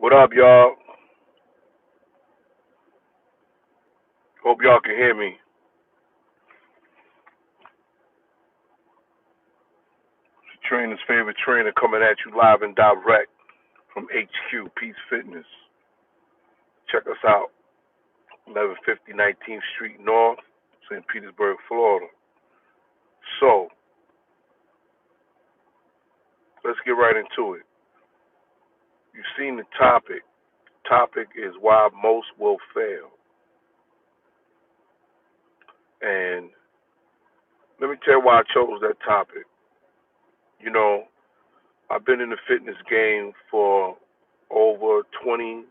What up, y'all? Hope y'all can hear me. It's your trainer's favorite trainer coming at you live and direct from HQ Peace Fitness. Check us out, 1150 19th Street North, St. Petersburg, Florida. So, let's get right into it. You've seen the topic. Topic is why most will fail. And let me tell you why I chose that topic. You know, I've been in the fitness game for over 20,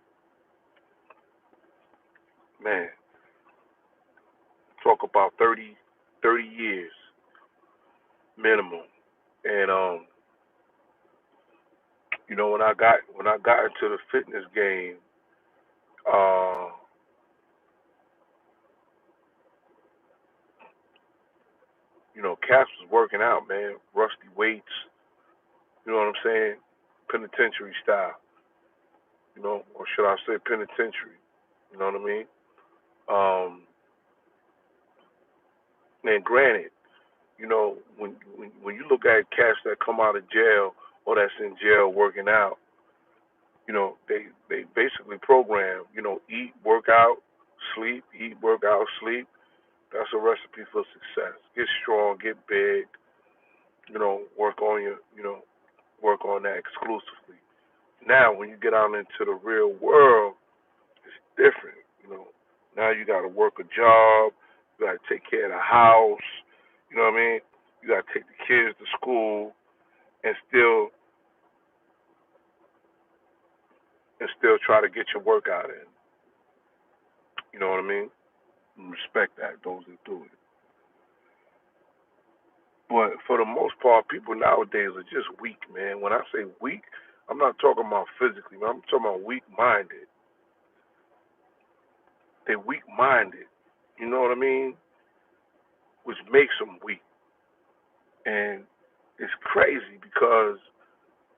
man, talk about 30 years minimum. And when I got into the fitness game, uh, Caps was working out, man, rusty weights. You know what I'm saying? Penitentiary style. Or should I say penitentiary? You know what I mean? And granted, when you look at cats that come out of jail or that's in jail working out, they basically program, eat, work out, sleep, eat, work out, sleep. That's a recipe for success. Get strong, get big, work on work on that exclusively. Now, when you get out into the real world, it's different. Now you got to work a job, you got to take care of the house. You know what I mean? You got to take the kids to school and still try to get your workout in. You know what I mean? And respect that those that do it. But for the most part, people nowadays are just weak, man. When I say weak, I'm not talking about physically, man. I'm talking about weak minded. They're weak minded. You know what I mean? Which makes them weak. And it's crazy because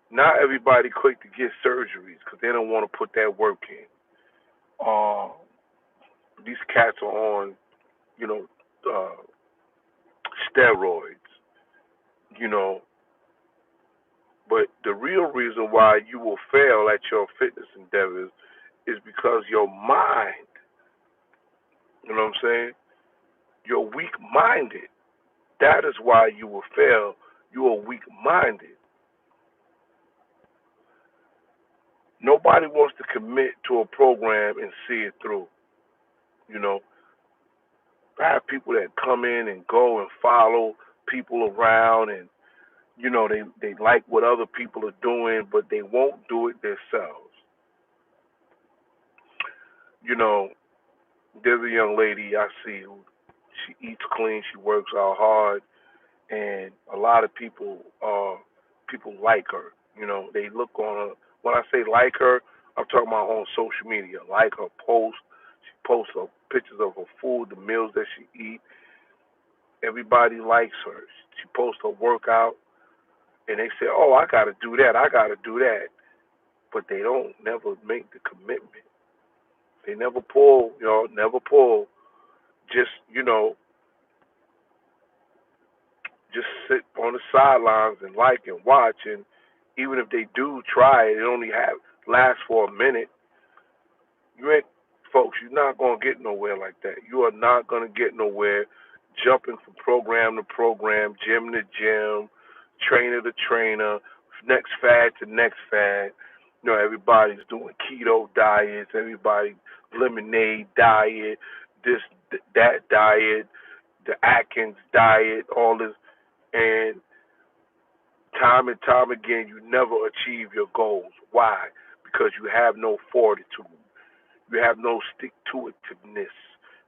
not everybody quick to get surgeries because they don't want to put that work in. Uh, these cats are on, you know, uh, steroids, you know. But the real reason why you will fail at your fitness endeavors is because your mind, you know what I'm saying? You're weak minded. That is why you will fail. You are weak minded. Nobody wants to commit to a program and see it through. You know, I have people that come in and go and follow people around, and they like what other people are doing, but they won't do it themselves. You know, there's a young lady I see who she eats clean, she works out hard, and a lot of people like her. They look on her. When I say like her, I'm talking about on social media. Like her post, she posts her pictures of her food, the meals that she eat. Everybody likes her. She posts her workout, and they say, "Oh, I got to do that. I got to do that," but they don't never make the commitment. They never pull. Never pull. Just just sit on the sidelines and like and watch. And even if they do try it, it only lasts for a minute. You ain't, folks. You're not gonna get nowhere like that. You are not gonna get nowhere jumping from program to program, gym to gym, trainer to trainer, next fad to next fad. Everybody's doing keto diets. Everybody lemonade diet, this that diet, the Atkins diet, all this, and time and time again, you never achieve your goals. Why? Because you have no fortitude. You have no stick to itiveness.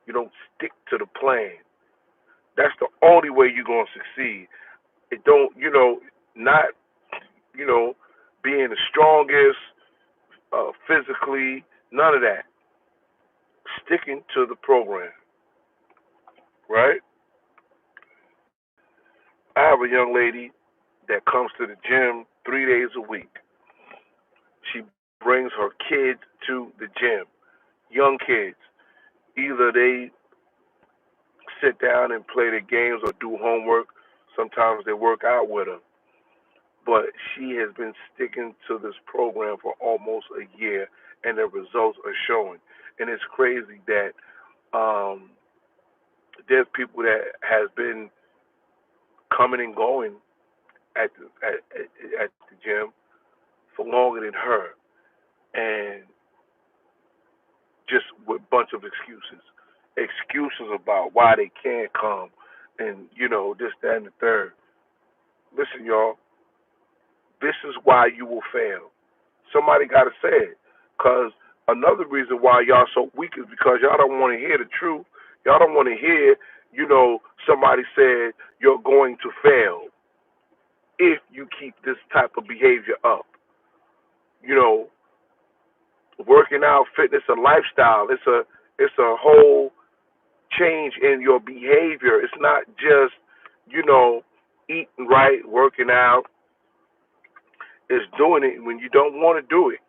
You don't stick to the plan. That's the only way you're gonna succeed. It don't, not, you know, being the strongest physically, none of that. Sticking to the program, right? I have a young lady that comes to the gym 3 days a week. She brings her kids to the gym, young kids. Either they sit down and play the games or do homework. Sometimes they work out with her. But she has been sticking to this program for almost a year, and the results are showing. And it's crazy that um, there's people that has been coming and going at the gym for longer than her, and just with a bunch of excuses about why they can't come, and this, that, and the third. Listen, y'all, this is why you will fail. Somebody got to say it, cause another reason why y'all so weak is because y'all don't want to hear the truth. Y'all don't want to hear, somebody said you're going to fail if you keep this type of behavior up. You know, working out, fitness, a lifestyle. It's a whole change in your behavior. It's not just eating right, working out. It's doing it when you don't want to do it.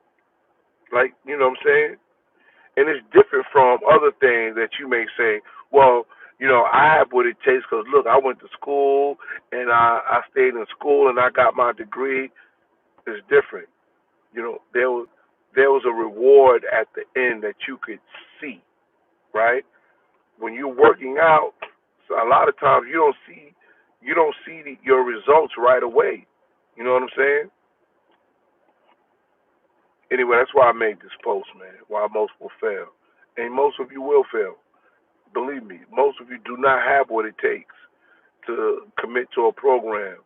Like what I'm saying. And it's different from other things that you may say. Well, I have what it takes because look, I went to school and I stayed in school and I got my degree. It's different. There was a reward at the end that you could see, right? When you're working out, so a lot of times you don't see your results right away. You know what I'm saying? Anyway, that's why I made this post, man. Why most will fail, and most of you will fail. Believe me, most of you do not have what it takes to commit to a program,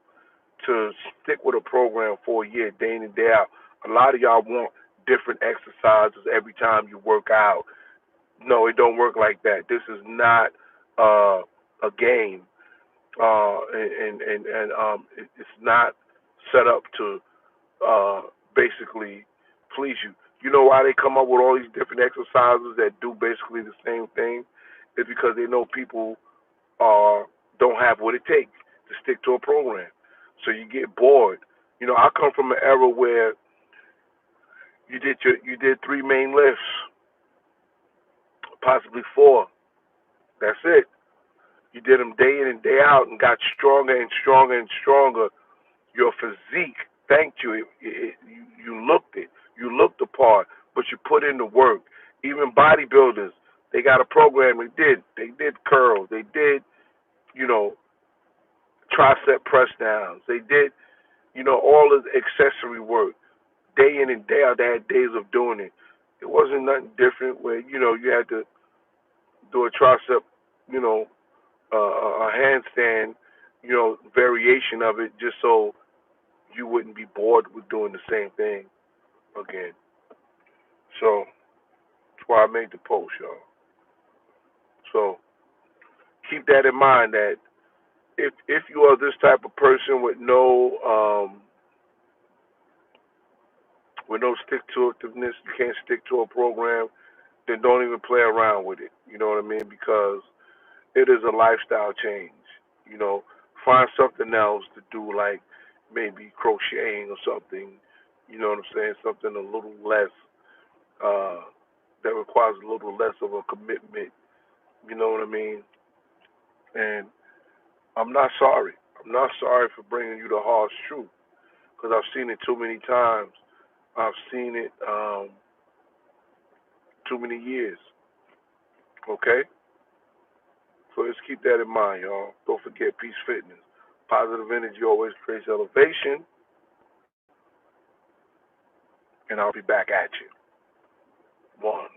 to stick with a program for a year, day in and day out. A lot of y'all want different exercises every time you work out. No, it don't work like that. This is not a game, it's not set up to basically please you. You know why they come up with all these different exercises that do basically the same thing? It's because they know people don't have what it takes to stick to a program. So you get bored. I come from an era where you did three main lifts, possibly four. That's it. You did them day in and day out and got stronger and stronger and stronger. Your physique thanked you. You looked it. You looked the part, but you put in the work. Even bodybuilders, they got a program. They did curls. They did, you know, tricep press downs. They did, all of the accessory work. Day in and day out, they had days of doing it. It wasn't nothing different where, you had to do a tricep, you know, a handstand, variation of it just so you wouldn't be bored with doing the same thing again. So that's why I made the post, y'all. So keep that in mind that if you are this type of person with no stick to itiveness, you can't stick to a program, then don't even play around with it. You know what I mean? Because it is a lifestyle change. You know, find something else to do, like maybe crocheting or something. You know what I'm saying? Something a little less uh, that requires a little less of a commitment. You know what I mean? And I'm not sorry. I'm not sorry for bringing you the harsh truth because I've seen it too many times. I've seen it too many years. Okay? So let's keep that in mind, y'all. Don't forget Peace Fitness. Positive energy always creates elevation, and I'll be back at you. One.